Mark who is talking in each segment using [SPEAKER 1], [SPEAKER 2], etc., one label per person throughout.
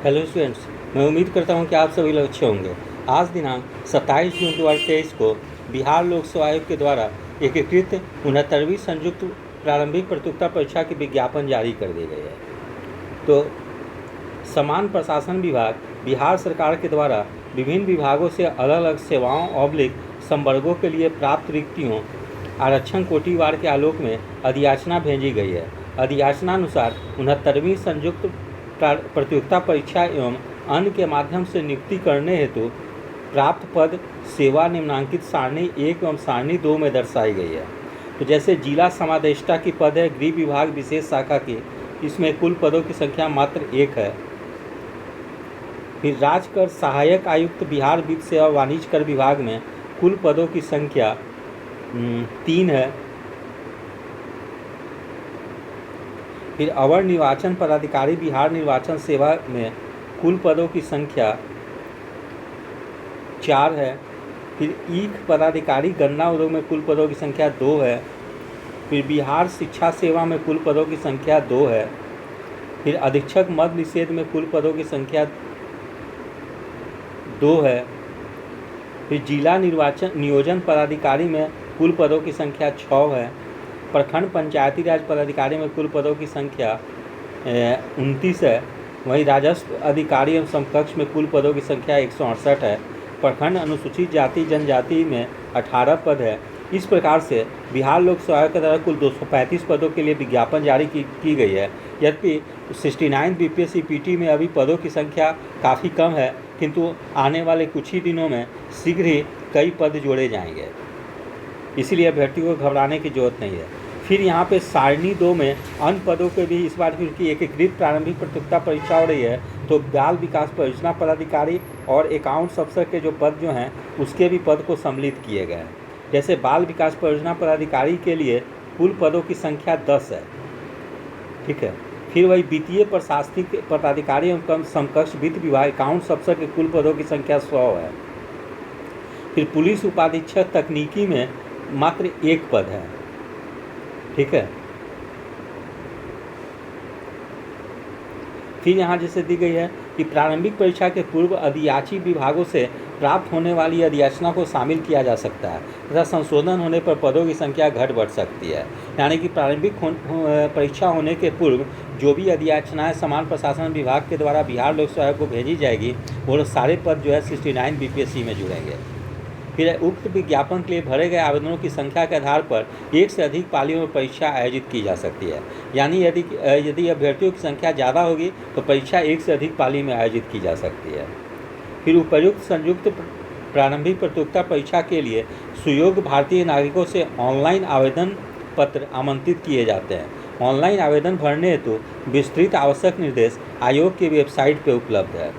[SPEAKER 1] Hello students, मैं उम्मीद करता हूं कि आप सभी लोग अच्छे होंगे। आज दिनांक 27 जून 2023 को बिहार लोक सेवा आयोग के द्वारा एकीकृत 69वीं संयुक्त प्रारंभिक प्रतियोगिता परीक्षा की विज्ञापन जारी कर दी गई है। तो समान प्रशासन विभाग बिहार सरकार के द्वारा विभिन्न विभागों से अलग अलग सेवाओं ऑब्लिक संवर्गों के लिए प्राप्त रिक्तियों आरक्षण कोटिवार के आलोक में अधियाचना भेजी गई है। अधियाचनानुसार 69वीं संयुक्त प्रतियोगिता परीक्षा एवं अन्य के माध्यम से नियुक्ति करने हेतु प्राप्त पद सेवा निम्नांकित सारणी 1 एवं सारणी 2 में दर्शाई गई है। तो जैसे जिला समादेष्टा की पद है गृह विभाग विशेष शाखा की, इसमें कुल पदों की संख्या मात्र 1 है। फिर राजकर सहायक आयुक्त बिहार वित्त सेवा वाणिज्य कर विभाग में कुल पदों की संख्या 3 है। फिर अवर निर्वाचन पदाधिकारी बिहार निर्वाचन सेवा में कुल पदों की संख्या 4 है। फिर ईख पदाधिकारी गन्ना उद्योग में कुल पदों की संख्या 2 है। फिर बिहार शिक्षा सेवा में कुल पदों की संख्या 2 है। फिर अधीक्षक मद निषेध में कुल पदों की संख्या 2 है। फिर जिला निर्वाचन नियोजन पदाधिकारी में कुल पदों की संख्या 6 है। प्रखंड पंचायती राज पदाधिकारी में कुल पदों की संख्या 29 है। वहीं राजस्व अधिकारी एवं समकक्ष में कुल पदों की संख्या 168 है। प्रखंड अनुसूचित जाति जनजाति में 18 पद है। इस प्रकार से बिहार लोक सेवा आयोग के द्वारा कुल 235 पदों के लिए विज्ञापन जारी की गई है। यद्यपि 69 बीपीएससी पीटी में अभी पदों की संख्या काफ़ी कम है, किंतु आने वाले कुछ ही दिनों में शीघ्र ही कई पद जोड़े जाएंगे, इसीलिए अभ्यर्थियों को घबराने की जरूरत नहीं है। फिर यहाँ पे सारणी 2 में अन्य पदों के भी इस बार क्योंकि एकीकृत प्रारंभिक प्रतियोगिता परीक्षा हो रही है, तो बाल विकास परियोजना पदाधिकारी और अकाउंट्स अफसर के जो पद जो हैं उसके भी पद को सम्मिलित किए गए हैं। जैसे बाल विकास परियोजना पदाधिकारी के लिए कुल पदों की संख्या 10 है, ठीक है। फिर वही वित्तीय प्रशासनिक पदाधिकारी एवं समकक्ष वित्त विभाग अकाउंट्स अफसर के कुल पदों की संख्या 100 है। फिर पुलिस उपाधीक्षक तकनीकी में मात्र 1 पद है, ठीक है। फिर यहाँ जैसे दी गई है कि प्रारंभिक परीक्षा के पूर्व अधियाची विभागों से प्राप्त होने वाली अधियाचना को शामिल किया जा सकता है तथा संशोधन होने पर पदों की संख्या घट बढ़ सकती है। यानी कि प्रारंभिक परीक्षा होने के पूर्व जो भी अधियाचनाएं समान प्रशासन विभाग के द्वारा बिहार लोक सेवा आयोग को भेजी जाएगी, वो सारे पद जो है 69 बीपीएससी में जुड़ेंगे। फिर उक्त विज्ञापन के लिए भरे गए आवेदनों की संख्या के आधार पर 1 से अधिक पालियों में परीक्षा आयोजित की जा सकती है। यानी यदि अभ्यर्थियों की संख्या ज़्यादा होगी तो परीक्षा 1 से अधिक पाली में आयोजित की जा सकती है। फिर उपर्युक्त संयुक्त प्रारंभिक प्रतियोगिता परीक्षा के लिए सुयोग्य भारतीय नागरिकों से ऑनलाइन आवेदन पत्र आमंत्रित किए जाते हैं। ऑनलाइन आवेदन भरने हेतु विस्तृत आवश्यक निर्देश आयोग की वेबसाइट पर उपलब्ध है।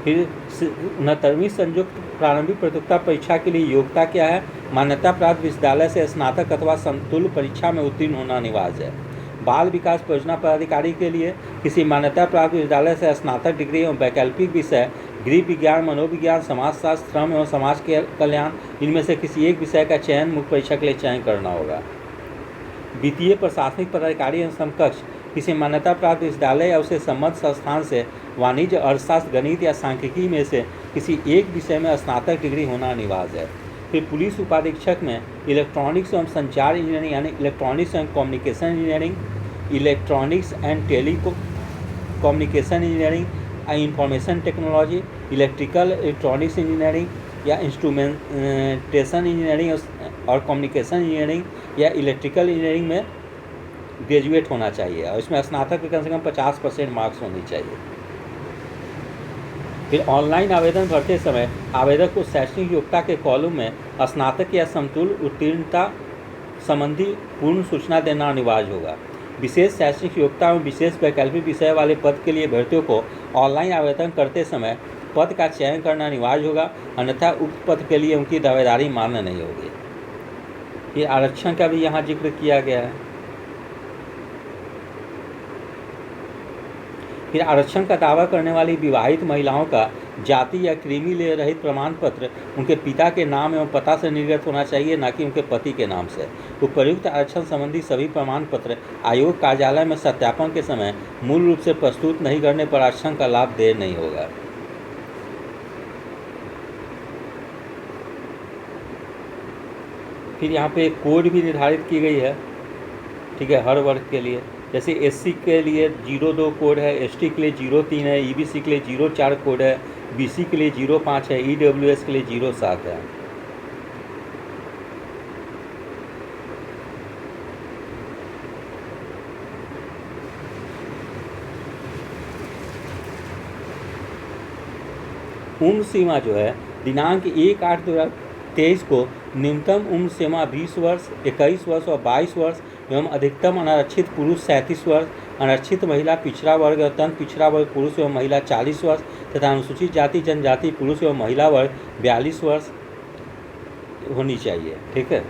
[SPEAKER 1] फिर 69वीं संयुक्त प्रारंभिक प्रतियोगिता परीक्षा के लिए योग्यता क्या है? मान्यता प्राप्त विश्वविद्यालय से स्नातक अथवा समतुल्य परीक्षा में उत्तीर्ण होना अनिवार्य है। बाल विकास परियोजना पदाधिकारी के लिए किसी मान्यता प्राप्त विश्वविद्यालय से स्नातक डिग्री एवं वैकल्पिक विषय गृह विज्ञान, मनोविज्ञान, समाजशास्त्र, श्रम एवं समाज कल्याण, इनमें से किसी एक विषय का चयन मुख्य परीक्षा के लिए चयन करना होगा। वित्तीय प्रशासनिक पदाधिकारी एवं समकक्ष किसी मान्यता प्राप्त विश्वविद्यालय या उसे संबद्ध संस्थान से वाणिज्य, अर्थशास्त्र, गणित या सांख्यिकी में से किसी एक विषय में स्नातक डिग्री होना अनिवार्य है। फिर पुलिस उपाधीक्षक में इलेक्ट्रॉनिक्स एवं संचार इंजीनियरिंग यानी electronics and communication engineering, electronics and telecommunication engineering, information technology, electrical electronics engineering या इंस्ट्रूमेंटेशन इंजीनियरिंग और कम्युनिकेशन इंजीनियरिंग या इलेक्ट्रिकल इंजीनियरिंग में ग्रेजुएट होना चाहिए और इसमें स्नातक में कम से कम 50% मार्क्स होनी चाहिए। फिर ऑनलाइन आवेदन भरते समय आवेदक को शैक्षणिक योग्यता के कॉलम में स्नातक या समतुल्य उत्तीर्णता संबंधी पूर्ण सूचना देना अनिवार्य होगा। विशेष शैक्षणिक योग्यता एवं विशेष वैकल्पिक विषय वाले पद के लिए अभ्यर्थियों को ऑनलाइन आवेदन करते समय पद का चयन करना अनिवार्य होगा, अन्यथा उक्त पद के लिए उनकी दावेदारी मान्य नहीं होगी। ये आरक्षण का भी यहाँ जिक्र किया गया है। फिर आरक्षण का दावा करने वाली विवाहित महिलाओं का जाति या क्रीमी ले रहित प्रमाण पत्र उनके पिता के नाम एवं पता से निर्गत होना चाहिए, न कि उनके पति के नाम से। उपर्युक्त आरक्षण संबंधी सभी प्रमाण पत्र आयोग कार्यालय में सत्यापन के समय मूल रूप से प्रस्तुत नहीं करने पर आरक्षण का लाभ देय नहीं होगा। फिर यहाँ पे एक कोड भी निर्धारित की गई है, ठीक है, हर वर्ग के लिए। जैसे एससी के लिए 02 कोड है, एसटी के लिए 03 है, ईबीसी के लिए 04 कोड है, बीसी के लिए 05 है, ईडब्ल्यूएस के लिए 07 है। उम्र सीमा जो है दिनांक 1/8/2023 को न्यूनतम उम्र सीमा 20 वर्ष, 21 वर्ष और 22 वर्ष एवं अधिकतम अनारक्षित पुरुष 37 वर्ष, अनारक्षित महिला पिछड़ा वर्ग और तंत्र पिछड़ा वर्ग पुरुष एवं महिला 40 वर्ष तथा अनुसूचित जाति जनजाति पुरुष एवं महिला वर्ग 42 वर्ष होनी चाहिए, ठीक है।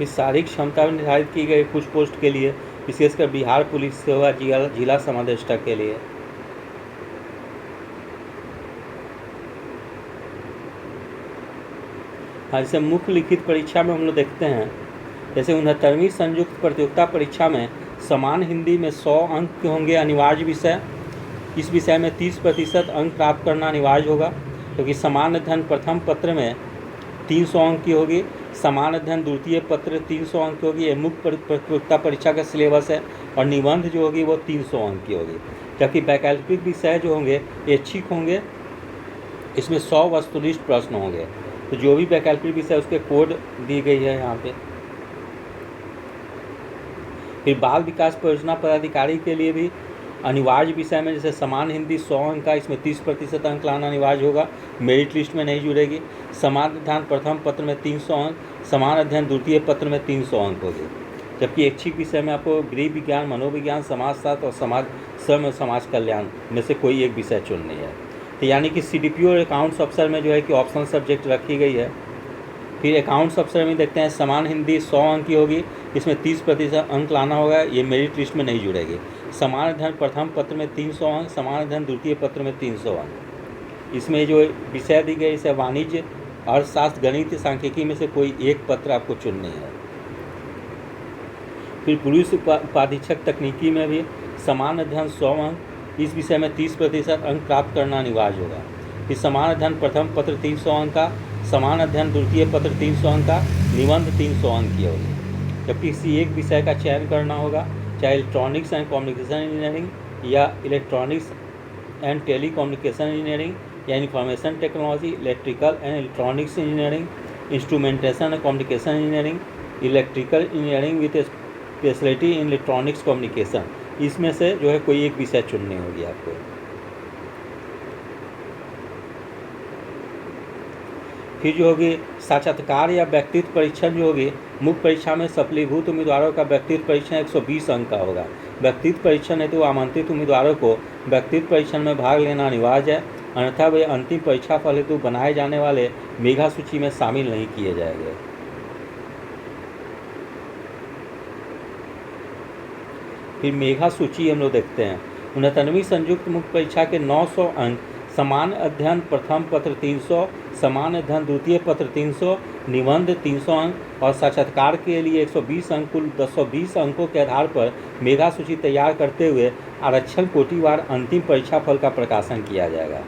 [SPEAKER 1] इस शारीरिक क्षमता निर्धारित की गई कुछ पोस्ट के लिए, विशेषकर बिहार पुलिस सेवा जिला समादेष्टा के लिए। हाँ, जैसे मुख्य लिखित परीक्षा में हम लोग देखते हैं, जैसे 69वीं संयुक्त प्रतियोगिता परीक्षा में समान हिंदी में 100 अंक के होंगे अनिवार्य विषय। इस विषय में 30% अंक प्राप्त करना अनिवार्य होगा, क्योंकि समान अध्ययन प्रथम पत्र में 300 अंक की होगी, समान अध्ययन द्वितीय पत्र 300 अंक की होगी। ये मुख्य प्रतियोगिता परीक्षा का सिलेबस है। और निबंध जो होगी वो 300 अंक की होगी। जबकि वैकल्पिक विषय जो होंगे ऐच्छिक होंगे, इसमें 100 वस्तुनिष्ठ प्रश्न होंगे। तो जो भी वैकल्पिक विषय उसके कोड दी गई है यहाँ पे। फिर बाल विकास परियोजना पदाधिकारी के लिए भी अनिवार्य विषय में जैसे समान हिंदी 100 अंक का, इसमें 30% अंक लाना अनिवार्य होगा, मेरिट लिस्ट में नहीं जुड़ेगी। समान अध्ययन प्रथम पत्र में 300 अंक, समान अध्ययन द्वितीय पत्र में 300 अंक होगी। जबकि ऐच्छिक विषय में आपको गृह विज्ञान, मनोविज्ञान, समाजशास्त्र और समाज कल्याण में से कोई एक विषय चुननी है। तो यानी कि सीडीपीओ और अकाउंट्स अफसर में जो है कि ऑप्शनल सब्जेक्ट रखी गई है। फिर अकाउंट्स अफसर में देखते हैं समान हिंदी 100 अंक की होगी, इसमें 30% अंक लाना होगा, ये मेरिट लिस्ट में नहीं जुड़ेगी। समान अध्ययन प्रथम पत्र में 300 अंक, समान अध्ययन द्वितीय पत्र में 300 अंक। इसमें जो विषय दी गई इसे वाणिज्य, अर्थशास्त्र, गणित, सांख्यिकी में से कोई एक पत्र आपको चुननी है। फिर पुलिस उपाधीक्षक तकनीकी में भी समान अध्ययन 100 अंक, इस विषय में 30% अंक प्राप्त करना अनिवार्य होगा। फिर समान अध्ययन प्रथम पत्र 300 अंक का, समान अध्ययन द्वितीय पत्र 300 अंक का, निबंध 300 अंक की होगी। जबकि किसी एक विषय का चयन करना होगा, चाहे इलेक्ट्रॉनिक्स एंड कम्युनिकेशन इंजीनियरिंग या electronics and telecommunication engineering या information technology, electrical and electronics engineering, instrumentation and communication engineering, electrical engineering with speciality in electronics communication, इसमें से जो है कोई एक विषय चुननी होगी आपको। फिर जो होगी साक्षात्कार या व्यक्तित्व परीक्षण जो होगी, मुख्य परीक्षा में सफलीभूत उम्मीदवारों का व्यक्तित्व परीक्षण 120 अंक का होगा। व्यक्तित्व परीक्षण हेतु आमंत्रित उम्मीदवारों को व्यक्तित्व परीक्षण में भाग लेना अनिवार्य है, अन्यथा वे अंतिम परीक्षा फल हेतु बनाए जाने वाले मेधा सूची में शामिल नहीं किए जाएंगे। फिर मेधा सूची हम लोग देखते हैं। 69वीं संयुक्त मुख्य परीक्षा के 900 अंक, समान अध्ययन प्रथम पत्र 300, समान अध्ययन द्वितीय पत्र 300, निबंध 300 अंक और साक्षात्कार के लिए 120 अंक, कुल 220 अंकों के आधार पर मेधा सूची तैयार करते हुए आरक्षण कोटिवार अंतिम परीक्षा फल का प्रकाशन किया जाएगा।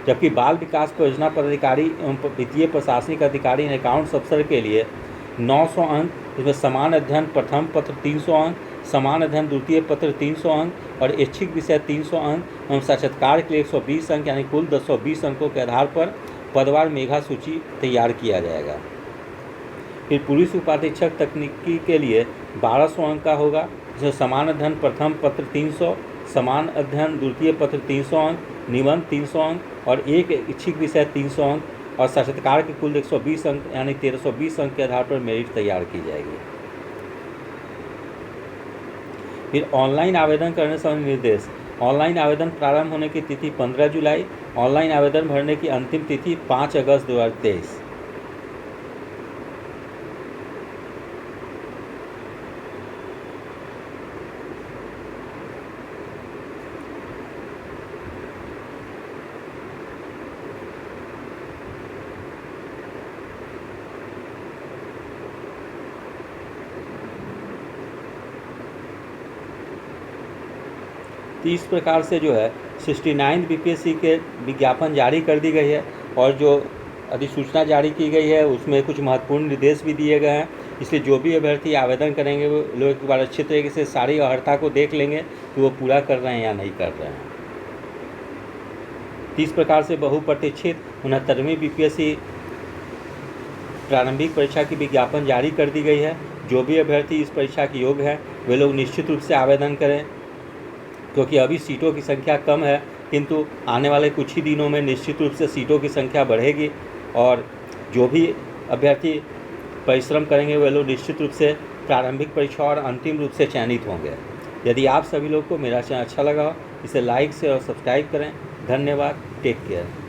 [SPEAKER 1] जबकि बाल विकास परियोजना पदाधिकारी एवं वित्तीय प्रशासनिक अधिकारी एवं अकाउंट्स अफसर के लिए 900 अंक, इसमें समान अध्ययन प्रथम पत्र 300 अंक, समान अध्ययन द्वितीय पत्र 300 अंक और ऐच्छिक विषय 300 अंक एवं साक्षात्कार के लिए 120 अंक, यानी कुल 220 अंकों के आधार पर पदवार मेधा सूची तैयार किया जाएगा। फिर पुलिस उपाधीक्षक तकनीकी के लिए 1200 अंक का होगा, जिसमें समान अध्ययन प्रथम पत्र 300, समान अध्ययन द्वितीय पत्र 300 अंक, निबंध 300 अंक और एक ऐच्छिक विषय 300 अंक और साक्षात्कार के कुल 120 अंक, यानी 1320 अंक के आधार पर मेरिट तैयार की जाएगी। फिर ऑनलाइन आवेदन करने संबंधी निर्देश। ऑनलाइन आवेदन प्रारंभ होने की तिथि 15 जुलाई। ऑनलाइन आवेदन भरने की अंतिम तिथि 5 अगस्त 2023। तो इस प्रकार से जो है 69 बीपीएससी के विज्ञापन जारी कर दी गई है और जो अधिसूचना जारी की गई है उसमें कुछ महत्वपूर्ण निर्देश भी दिए गए हैं। इसलिए जो भी अभ्यर्थी आवेदन करेंगे वो लोग एक बार अच्छे तरीके से सारी अर्हता को देख लेंगे कि वो पूरा कर रहे हैं या नहीं कर रहे हैं। इस प्रकार से बहुप्रतीक्षित 69वीं बीपीएससी प्रारंभिक परीक्षा की विज्ञापन जारी कर दी गई है। जो भी अभ्यर्थी इस परीक्षा के योग्य है वे लोग निश्चित रूप से आवेदन करें, क्योंकि अभी सीटों की संख्या कम है, किंतु आने वाले कुछ ही दिनों में निश्चित रूप से सीटों की संख्या बढ़ेगी और जो भी अभ्यर्थी परिश्रम करेंगे वे लोग निश्चित रूप से प्रारंभिक परीक्षा और अंतिम रूप से चयनित होंगे। यदि आप सभी लोग को मेरा चैनल अच्छा लगा हो इसे लाइक से और सब्सक्राइब करें। धन्यवाद। Take care.